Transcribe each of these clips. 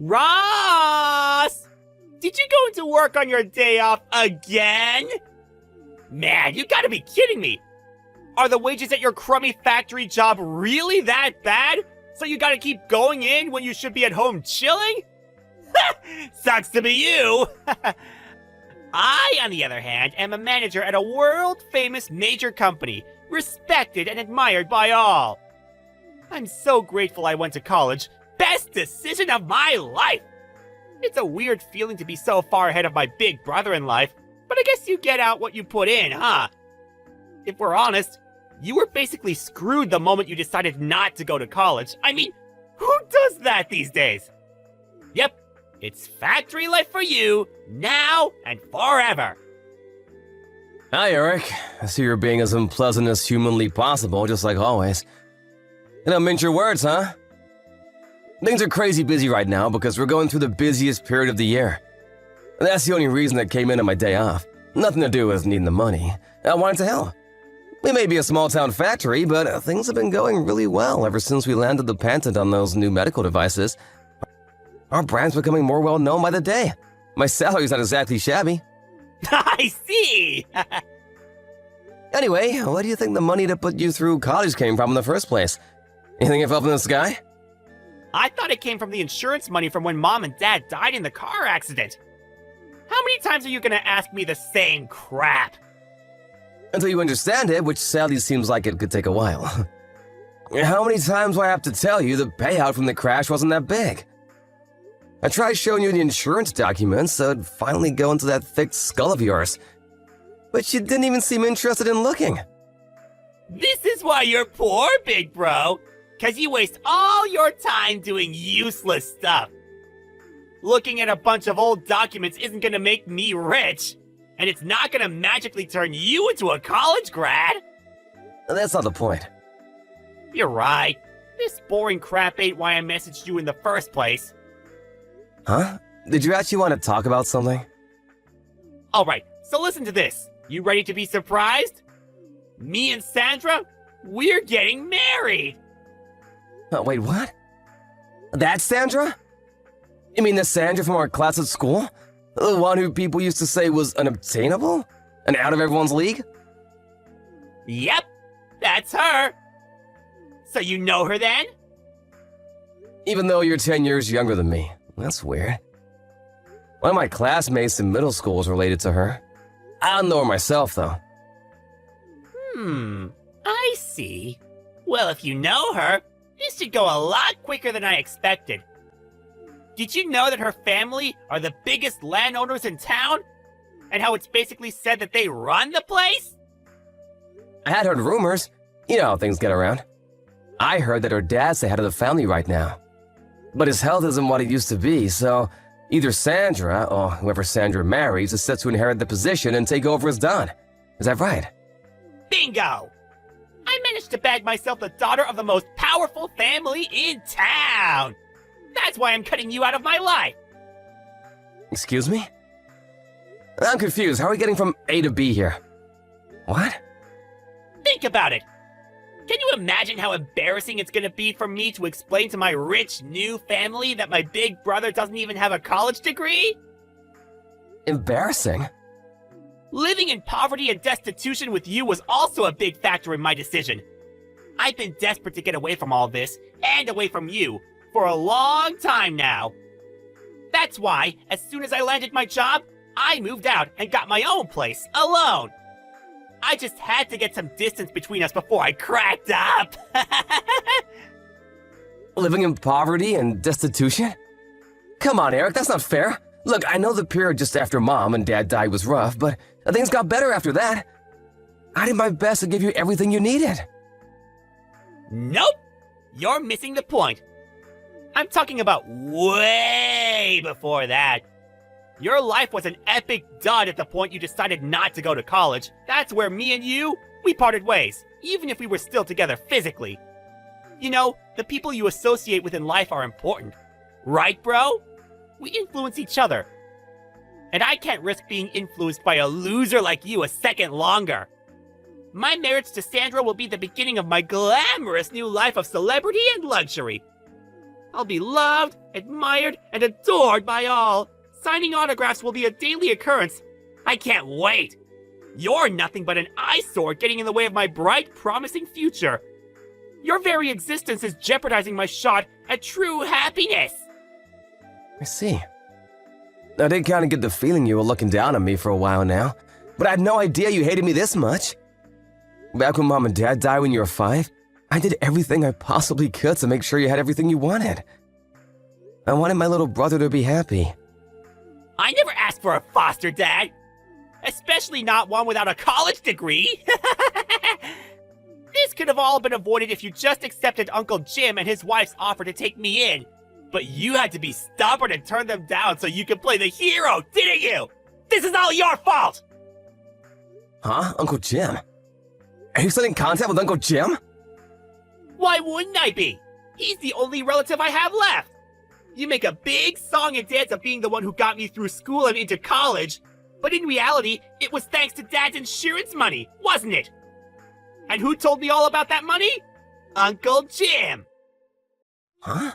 Ross! Did you go into work on your day off again? Man, you gotta be kidding me! Are the wages at your crummy factory job really that bad? So you gotta keep going in when you should be at home chilling? Sucks to be you! I, on the other hand, am a manager at a world-famous major company, respected and admired by all. I'm so grateful I went to college. Best decision of my life! It's a weird feeling to be so far ahead of my big brother in life, but I guess you get out what you put in, huh? If we're honest, you were basically screwed the moment you decided not to go to college. I mean, who does that these days? Yep, it's factory life for you, now and forever. Hi, Eric. I see you're being as unpleasant as humanly possible, just like always. You don't mince your words, huh? Things are crazy busy right now because we're going through the busiest period of the year. That's the only reason I came in on my day off. Nothing to do with needing the money. I wanted to help. We may be a small-town factory, but things have been going really well ever since we landed the patent on those new medical devices. Our brand's becoming more well-known by the day. My salary's not exactly shabby. I see! Anyway, where do you think the money to put you through college came from in the first place? You think it fell from the sky? I thought it came from the insurance money from when Mom and Dad died in the car accident. How many times are you gonna ask me the same crap? Until you understand it, which sadly seems like it could take a while. How many times do I have to tell you the payout from the crash wasn't that big? I tried showing you the insurance documents so it'd finally go into that thick skull of yours, but you didn't even seem interested in looking. This is why you're poor, big bro. 'Cause you waste all your time doing useless stuff. Looking at a bunch of old documents isn't gonna make me rich, and it's not gonna magically turn you into a college grad. That's not the point. You're right. This boring crap ain't why I messaged you in the first place. Huh? Did you actually want to talk about something? Alright, so listen to this. You ready to be surprised? Me and Sandra, we're getting married! Oh, wait, what? That's Sandra? You mean the Sandra from our class at school? The one who people used to say was unobtainable? And out of everyone's league? Yep, that's her. So you know her then? Even though you're 10 years younger than me. That's weird. One of my classmates in middle school is related to her. I don't know her myself, though. I see. Well, if you know her, this should go a lot quicker than I expected. Did you know that her family are the biggest landowners in town? And how it's basically said that they run the place? I had heard rumors. You know how things get around. I heard that her dad's the head of the family right now. But his health isn't what it used to be, so either Sandra, or whoever Sandra marries, is set to inherit the position and take over as Don. Is that right? Bingo! I managed to bag myself the daughter of the most powerful family in town! That's why I'm cutting you out of my life! Excuse me? I'm confused. How are we getting from A to B here? What? Think about it! Can you imagine how embarrassing it's gonna be for me to explain to my rich new family that my big brother doesn't even have a college degree? Embarrassing? Living in poverty and destitution with you was also a big factor in my decision. I've been desperate to get away from all this, and away from you, for a long time now. That's why, as soon as I landed my job, I moved out and got my own place, alone. I just had to get some distance between us before I cracked up. Living in poverty and destitution? Come on, Eric, that's not fair. Look, I know the period just after Mom and Dad died was rough, but things got better after that. I did my best to give you everything you needed. Nope! You're missing the point. I'm talking about way before that. Your life was an epic dud at the point you decided not to go to college. That's where me and you, we parted ways, even if we were still together physically. You know, the people you associate with in life are important. Right, bro? We influence each other. And I can't risk being influenced by a loser like you a second longer. My marriage to Sandra will be the beginning of my glamorous new life of celebrity and luxury. I'll be loved, admired, and adored by all. Signing autographs will be a daily occurrence. I can't wait. You're nothing but an eyesore getting in the way of my bright, promising future. Your very existence is jeopardizing my shot at true happiness. I see. I did kind of get the feeling you were looking down on me for a while now, but I had no idea you hated me this much. Back when Mom and Dad died when you were 5, I did everything I possibly could to make sure you had everything you wanted. I wanted my little brother to be happy. I never asked for a foster dad. Especially not one without a college degree. This could have all been avoided if you just accepted Uncle Jim and his wife's offer to take me in. But you had to be stubborn and turn them down so you could play the hero, didn't you? This is all your fault! Huh? Uncle Jim? Are you still in contact with Uncle Jim? Why wouldn't I be? He's the only relative I have left. You make a big song and dance of being the one who got me through school and into college, but in reality, it was thanks to Dad's insurance money, wasn't it? And who told me all about that money? Uncle Jim! Huh?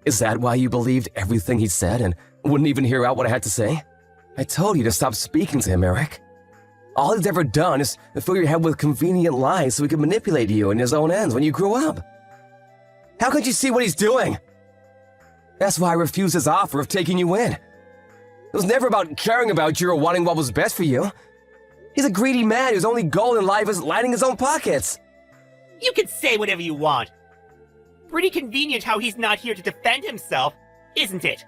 Is that why you believed everything he said and wouldn't even hear out what I had to say? I told you to stop speaking to him, Eric. All he's ever done is fill your head with convenient lies so he could manipulate you in his own ends when you grew up. How could you see what he's doing? That's why I refused his offer of taking you in. It was never about caring about you or wanting what was best for you. He's a greedy man whose only goal in life is lining his own pockets. You can say whatever you want. Pretty convenient how he's not here to defend himself, isn't it?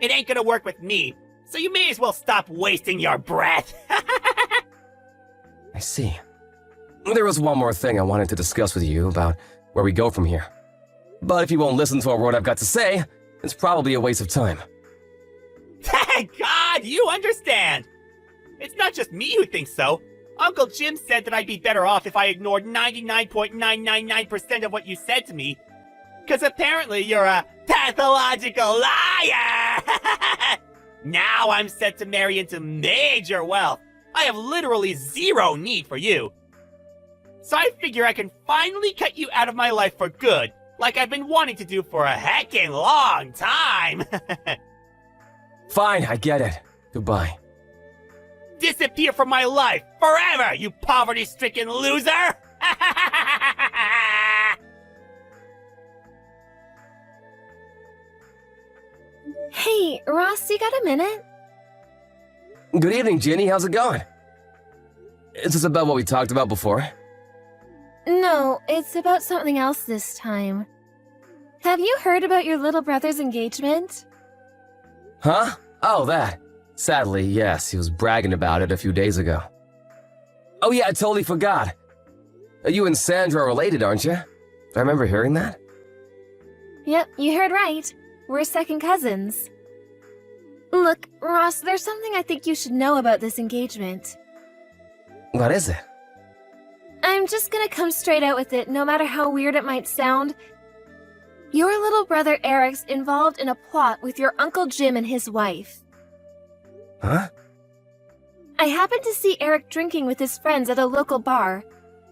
It ain't gonna work with me, so you may as well stop wasting your breath. I see. There was one more thing I wanted to discuss with you about where we go from here. But if you won't listen to a word I've got to say, it's probably a waste of time. Thank God you understand! It's not just me who thinks so. Uncle Jim said that I'd be better off if I ignored 99.999% of what you said to me. Because apparently you're a pathological liar! Now I'm set to marry into major wealth. I have literally zero need for you. So I figure I can finally cut you out of my life for good, like I've been wanting to do for a heckin' long time. Fine, I get it. Goodbye. Disappear from my life forever, you poverty-stricken loser! Hey, Ross, you got a minute? Good evening, Ginny. How's it going? Is this about what we talked about before? No, it's about something else this time. Have you heard about your little brother's engagement? Huh? Oh, that. Sadly, yes, he was bragging about it a few days ago. Oh yeah, I totally forgot. You and Sandra are related, aren't you? I remember hearing that. Yep, you heard right. We're second cousins. Look, Ross, there's something I think you should know about this engagement. What is it? I'm just gonna come straight out with it, no matter how weird it might sound. Your little brother Eric's involved in a plot with your Uncle Jim and his wife. Huh? I happened to see Eric drinking with his friends at a local bar.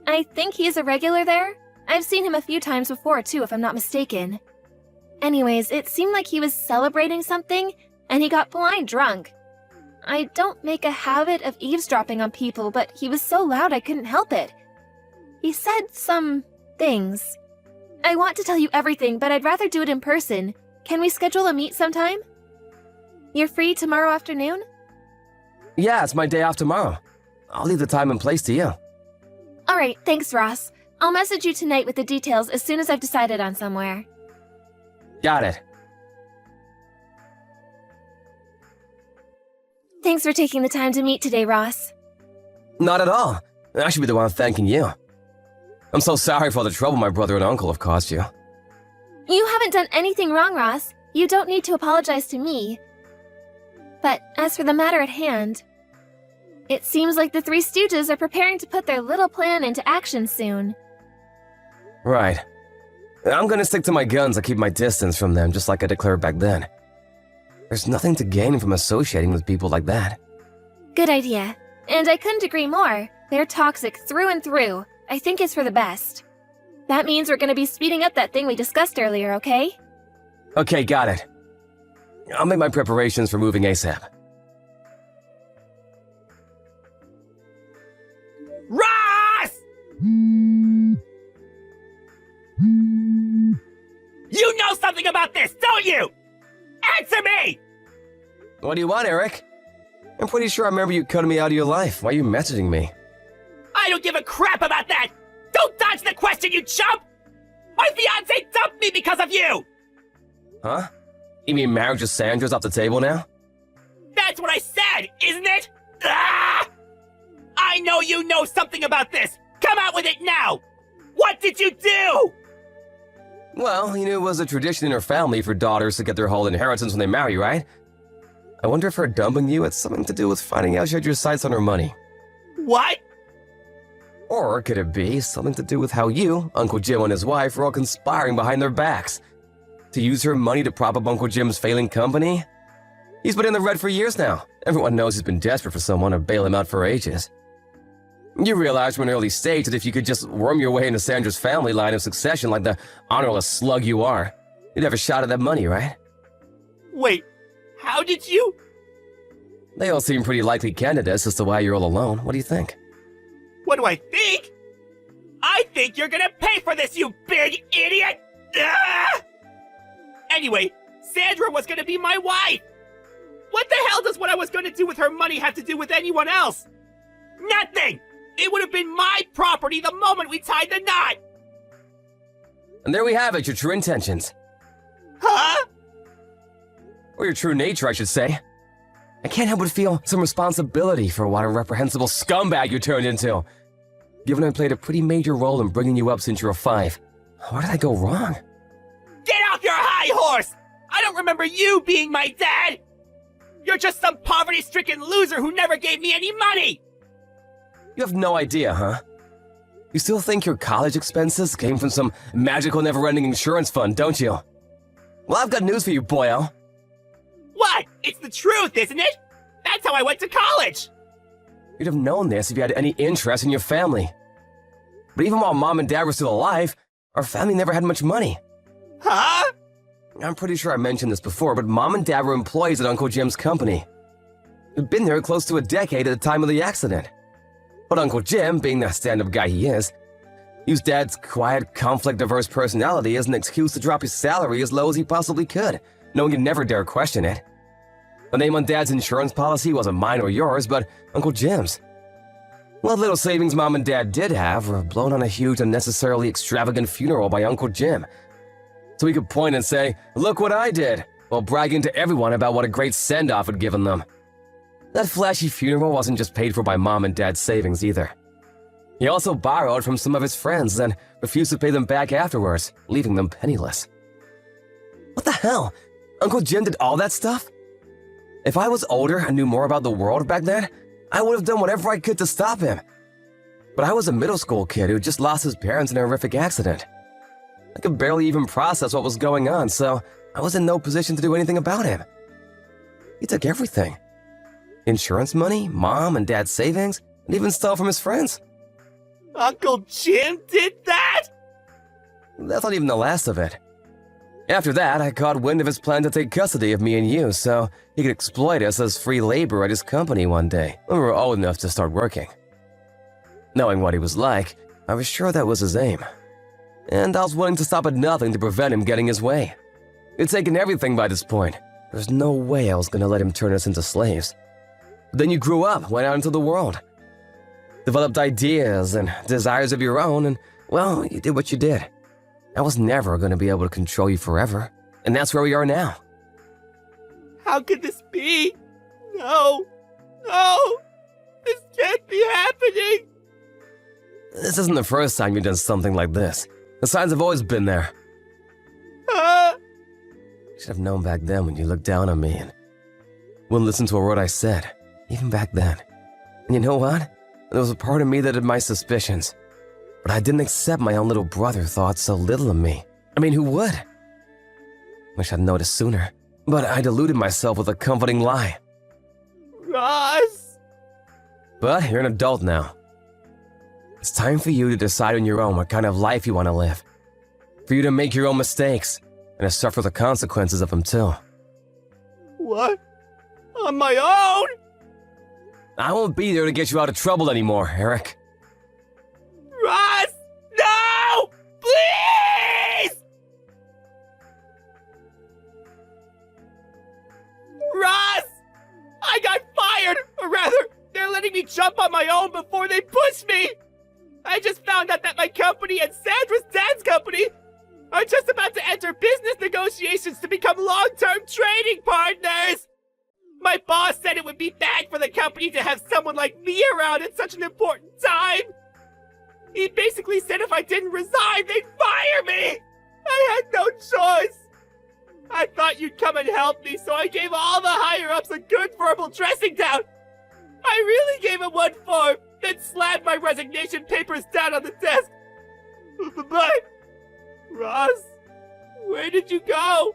I think he's a regular there. I've seen him a few times before, too, if I'm not mistaken. Anyways, it seemed like he was celebrating something, and he got blind drunk. I don't make a habit of eavesdropping on people, but he was so loud I couldn't help it. He said some things. I want to tell you everything, but I'd rather do it in person. Can we schedule a meet sometime? You're free tomorrow afternoon? Yeah, it's my day off tomorrow. I'll leave the time and place to you. Alright, thanks, Ross. I'll message you tonight with the details as soon as I've decided on somewhere. Got it. Thanks for taking the time to meet today, Ross. Not at all. I should be the one thanking you. I'm so sorry for all the trouble my brother and uncle have caused you. You haven't done anything wrong, Ross. You don't need to apologize to me. But as for the matter at hand, it seems like the Three Stooges are preparing to put their little plan into action soon. Right. I'm gonna stick to my guns and keep my distance from them just like I declared back then. There's nothing to gain from associating with people like that. Good idea. And I couldn't agree more. They're toxic through and through. I think it's for the best. That means we're gonna be speeding up that thing we discussed earlier, okay? Okay, got it. I'll make my preparations for moving ASAP. Ross! You know something about this, don't you? Answer me! What do you want, Eric? I'm pretty sure I remember you cutting me out of your life. Why are you messaging me? I don't give a crap about that! Don't dodge the question, you chump! My fiancé dumped me because of you! Huh? You mean marriage with Sandra's off the table now? That's what I said, isn't it? Ah! I know you know something about this! Come out with it now! What did you do? Well, you knew it was a tradition in her family for daughters to get their whole inheritance when they marry, right? I wonder if her dumping you had something to do with finding out she had your sights on her money. What? Or could it be something to do with how you, Uncle Jim and his wife were all conspiring behind their backs? To use her money to prop up Uncle Jim's failing company? He's been in the red for years now. Everyone knows he's been desperate for someone to bail him out for ages. You realized from an early stage that if you could just worm your way into Sandra's family line of succession like the honorless slug you are, you'd have a shot at that money, right? Wait, how did you? They all seem pretty likely candidates as to why you're all alone. What do you think? What do I think? I think you're gonna pay for this, you big idiot! Ah! Anyway, Sandra was gonna be my wife! What the hell does what I was gonna do with her money have to do with anyone else? Nothing! It would have been my property the moment we tied the knot! And there we have it, your true intentions. Huh? Or your true nature, I should say. I can't help but feel some responsibility for what a reprehensible scumbag you turned into. Given I played a pretty major role in bringing you up since you were 5, where did I go wrong? Get off your high horse! I don't remember you being my dad! You're just some poverty-stricken loser who never gave me any money! You have no idea, huh? You still think your college expenses came from some magical never-ending insurance fund, don't you? Well, I've got news for you, boyo. What? It's the truth, isn't it? That's how I went to college! You'd have known this if you had any interest in your family. But even while Mom and Dad were still alive, our family never had much money. Huh? I'm pretty sure I mentioned this before, but Mom and Dad were employees at Uncle Jim's company. They'd been there close to a decade at the time of the accident. But Uncle Jim, being the stand-up guy he is, used Dad's quiet, conflict-averse personality as an excuse to drop his salary as low as he possibly could, knowing he'd never dare question it. The name on Dad's insurance policy wasn't mine or yours, but Uncle Jim's. What little savings Mom and Dad did have were blown on a huge, unnecessarily extravagant funeral by Uncle Jim. So he could point and say, "Look what I did," while bragging to everyone about what a great send-off had given them. That flashy funeral wasn't just paid for by Mom and Dad's savings either. He also borrowed from some of his friends and refused to pay them back afterwards, leaving them penniless. What the hell? Uncle Jim did all that stuff? If I was older and knew more about the world back then, I would have done whatever I could to stop him. But I was a middle school kid who just lost his parents in a horrific accident. I could barely even process what was going on, so I was in no position to do anything about him. He took everything. Insurance money, Mom and Dad's savings, and even stole from his friends. Uncle Jim did that? That's not even the last of it. After that, I caught wind of his plan to take custody of me and you so he could exploit us as free labor at his company one day when we were old enough to start working. Knowing what he was like, I was sure that was his aim. And I was willing to stop at nothing to prevent him getting his way. He'd taken everything by this point. There's no way I was going to let him turn us into slaves. But then you grew up, went out into the world. Developed ideas and desires of your own, and, well, you did what you did. I was never going to be able to control you forever, and that's where we are now. How could this be? No. No. This can't be happening. This isn't the first time you've done something like this. The signs have always been there. You should have known back then when you looked down on me and wouldn't listen to a word I said, even back then. And you know what? There was a part of me that had my suspicions. But I didn't accept my own little brother thought so little of me. I mean, who would? Wish I'd noticed sooner. But I deluded myself with a comforting lie. Ross. But you're an adult now. It's time for you to decide on your own what kind of life you want to live. For you to make your own mistakes and to suffer the consequences of them too. What? On my own? I won't be there to get you out of trouble anymore, Eric. Ross! No! Please! Ross! I got fired! Or rather, they're letting me jump on my own before they push me! I just found out that my company and Sandra's dad's company are just about to enter business negotiations to become long-term trading partners! My boss said it would be bad for the company to have someone like me around at such an important time! He basically said if I didn't resign, they'd fire me! I had no choice! I thought you'd come and help me, so I gave all the higher-ups a good verbal dressing down! I really gave him one form, then slammed my resignation papers down on the desk! But, Ross, where did you go?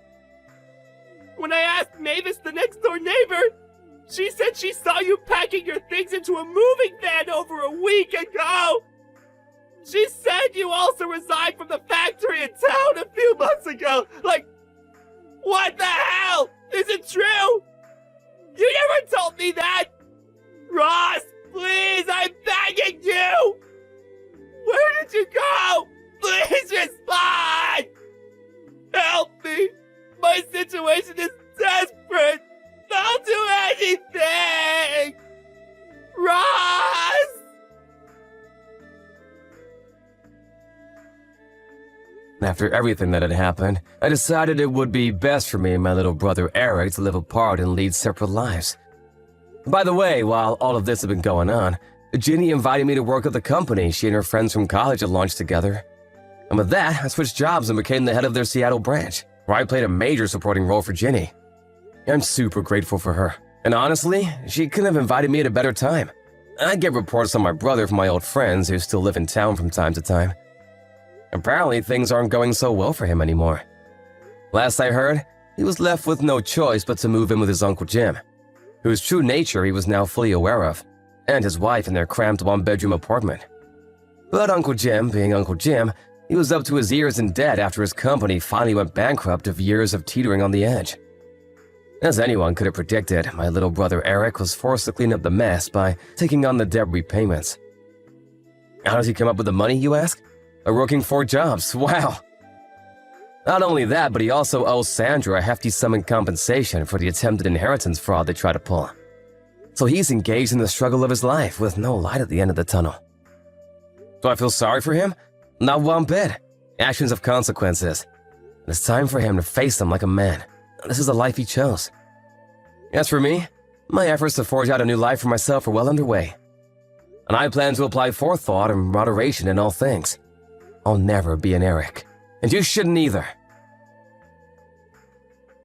When I asked Mavis, the next-door neighbor, she said she saw you packing your things into a moving van over a week ago! She said you also resigned from the factory in town a few months ago! Like, what the hell? Is it true? You never told me that! Ross, please, I'm begging you! Where did you go? Please respond! Help me! My situation is desperate! I'll do anything! Ross! After everything that had happened, I decided it would be best for me and my little brother Eric to live apart and lead separate lives. By the way, while all of this had been going on, Ginny invited me to work at the company she and her friends from college had launched together. And with that, I switched jobs and became the head of their Seattle branch, where I played a major supporting role for Ginny. I'm super grateful for her, and honestly, she couldn't have invited me at a better time. I get reports on my brother from my old friends who still live in town from time to time. Apparently, things aren't going so well for him anymore. Last I heard, he was left with no choice but to move in with his Uncle Jim, whose true nature he was now fully aware of, and his wife in their cramped one-bedroom apartment. But Uncle Jim, being Uncle Jim, he was up to his ears in debt after his company finally went bankrupt of years of teetering on the edge. As anyone could have predicted, my little brother Eric was forced to clean up the mess by taking on the debt repayments. How does he come up with the money, you ask? By working 4 jobs, wow! Not only that, but he also owes Sandra a hefty sum in compensation for the attempted inheritance fraud they tried to pull. So he's engaged in the struggle of his life with no light at the end of the tunnel. Do I feel sorry for him? Not one bit. Actions have consequences. And it's time for him to face them like a man. This is the life he chose. As for me, my efforts to forge out a new life for myself are well underway. And I plan to apply forethought and moderation in all things. I'll never be an Eric. And you shouldn't either.